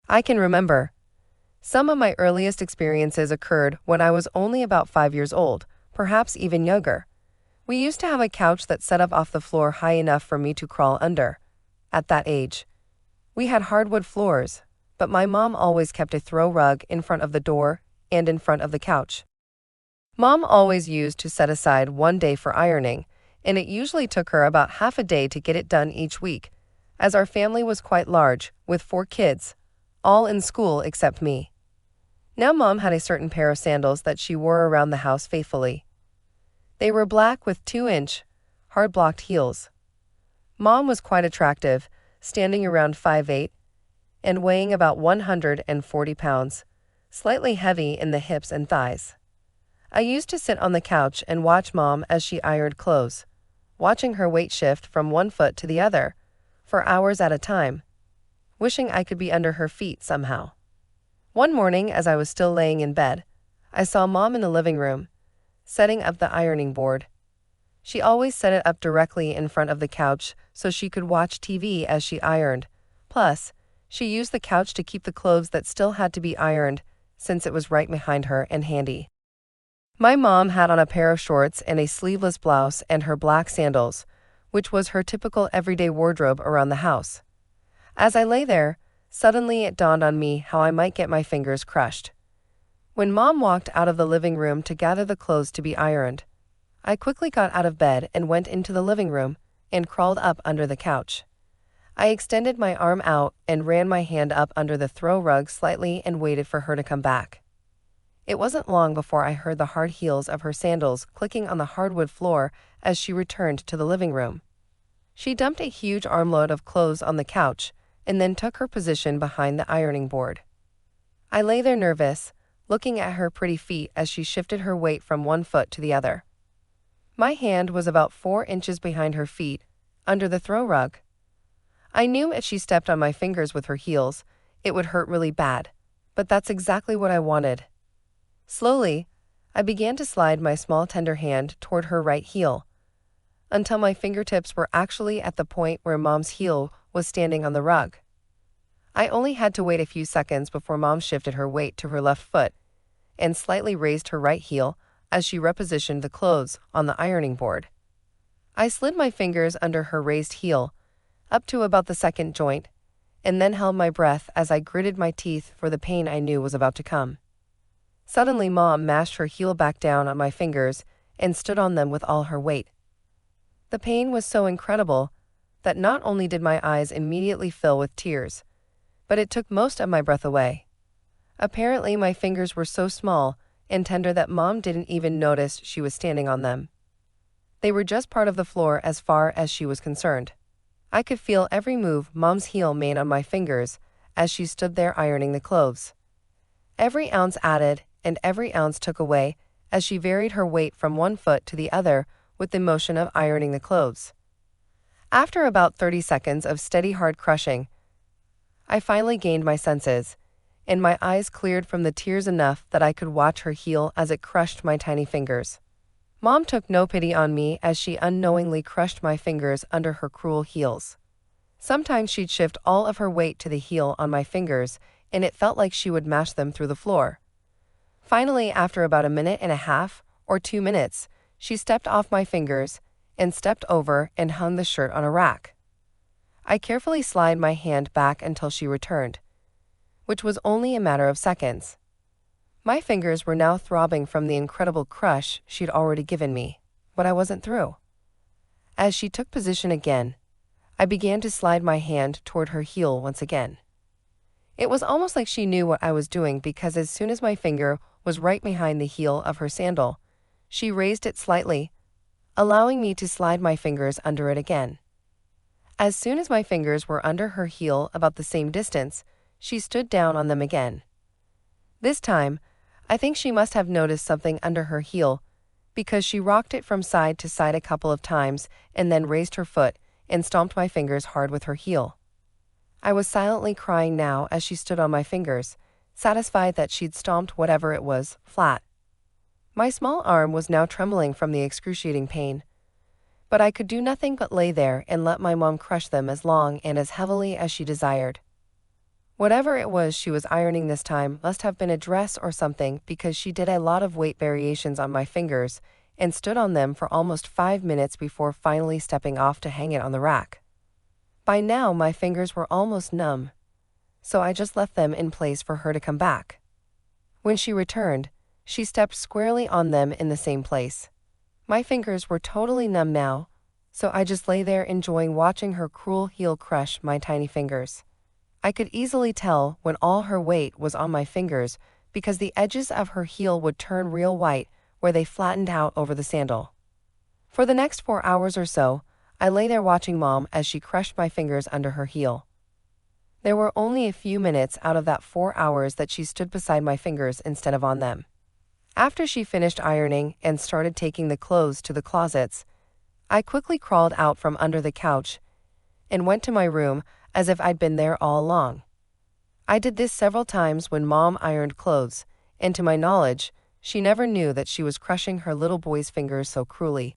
I can remember. Some of my earliest experiences occurred when I was only about 5 years old, perhaps even younger. We used to have a couch that set up off the floor high enough for me to crawl under. At that age, we had hardwood floors, but my mom always kept a throw rug in front of the door and in front of the couch. Mom always used to set aside one day for ironing, and it usually took her about half a day to get it done each week, as our family was quite large, with 4 kids, all in school except me. Now Mom had a certain pair of sandals that she wore around the house faithfully. They were black with 2-inch, hard-blocked heels. Mom was quite attractive, standing around 5'8", and weighing about 140 pounds, slightly heavy in the hips and thighs. I used to sit on the couch and watch Mom as she ironed clothes, watching her weight shift from one foot to the other, for hours at a time, wishing I could be under her feet somehow. One morning, as I was still laying in bed, I saw Mom in the living room, setting up the ironing board. She always set it up directly in front of the couch so she could watch TV as she ironed. Plus, she used the couch to keep the clothes that still had to be ironed, since it was right behind her and handy. My mom had on a pair of shorts and a sleeveless blouse and her black sandals, which was her typical everyday wardrobe around the house. As I lay there, suddenly it dawned on me how I might get my fingers crushed. When Mom walked out of the living room to gather the clothes to be ironed, I quickly got out of bed and went into the living room and crawled up under the couch. I extended my arm out and ran my hand up under the throw rug slightly and waited for her to come back. It wasn't long before I heard the hard heels of her sandals clicking on the hardwood floor as she returned to the living room. She dumped a huge armload of clothes on the couch and then took her position behind the ironing board. I lay there nervous, looking at her pretty feet as she shifted her weight from one foot to the other. My hand was about 4 inches behind her feet, under the throw rug. I knew if she stepped on my fingers with her heels, it would hurt really bad, but that's exactly what I wanted. Slowly, I began to slide my small tender hand toward her right heel, until my fingertips were actually at the point where Mom's heel was standing on the rug. I only had to wait a few seconds before Mom shifted her weight to her left foot and slightly raised her right heel as she repositioned the clothes on the ironing board. I slid my fingers under her raised heel, up to about the second joint, and then held my breath as I gritted my teeth for the pain I knew was about to come. Suddenly, Mom mashed her heel back down on my fingers and stood on them with all her weight. The pain was so incredible that not only did my eyes immediately fill with tears, but it took most of my breath away. Apparently, my fingers were so small and tender that Mom didn't even notice she was standing on them. They were just part of the floor as far as she was concerned. I could feel every move Mom's heel made on my fingers as she stood there ironing the clothes. Every ounce added and every ounce took away as she varied her weight from one foot to the other with the motion of ironing the clothes. After about 30 seconds of steady hard crushing, I finally gained my senses, and my eyes cleared from the tears enough that I could watch her heel as it crushed my tiny fingers. Mom took no pity on me as she unknowingly crushed my fingers under her cruel heels. Sometimes she'd shift all of her weight to the heel on my fingers, and it felt like she would mash them through the floor. Finally, after about a minute and a half or 2 minutes, she stepped off my fingers and stepped over and hung the shirt on a rack. I carefully slid my hand back until she returned, which was only a matter of seconds. My fingers were now throbbing from the incredible crush she'd already given me, but I wasn't through. As she took position again, I began to slide my hand toward her heel once again. It was almost like she knew what I was doing because as soon as my finger was right behind the heel of her sandal, she raised it slightly, allowing me to slide my fingers under it again. As soon as my fingers were under her heel about the same distance, she stood down on them again. This time, I think she must have noticed something under her heel because she rocked it from side to side a couple of times and then raised her foot and stomped my fingers hard with her heel. I was silently crying now as she stood on my fingers, satisfied that she'd stomped whatever it was flat. My small arm was now trembling from the excruciating pain, but I could do nothing but lay there and let my mom crush them as long and as heavily as she desired. Whatever it was she was ironing this time must have been a dress or something because she did a lot of weight variations on my fingers and stood on them for almost 5 minutes before finally stepping off to hang it on the rack. By now, my fingers were almost numb, so I just left them in place for her to come back. When she returned, she stepped squarely on them in the same place. My fingers were totally numb now, so I just lay there enjoying watching her cruel heel crush my tiny fingers. I could easily tell when all her weight was on my fingers because the edges of her heel would turn real white where they flattened out over the sandal. For the next 4 hours or so, I lay there watching Mom as she crushed my fingers under her heel. There were only a few minutes out of that 4 hours that she stood beside my fingers instead of on them. After she finished ironing and started taking the clothes to the closets, I quickly crawled out from under the couch and went to my room as if I'd been there all along. I did this several times when Mom ironed clothes, and to my knowledge, she never knew that she was crushing her little boy's fingers so cruelly.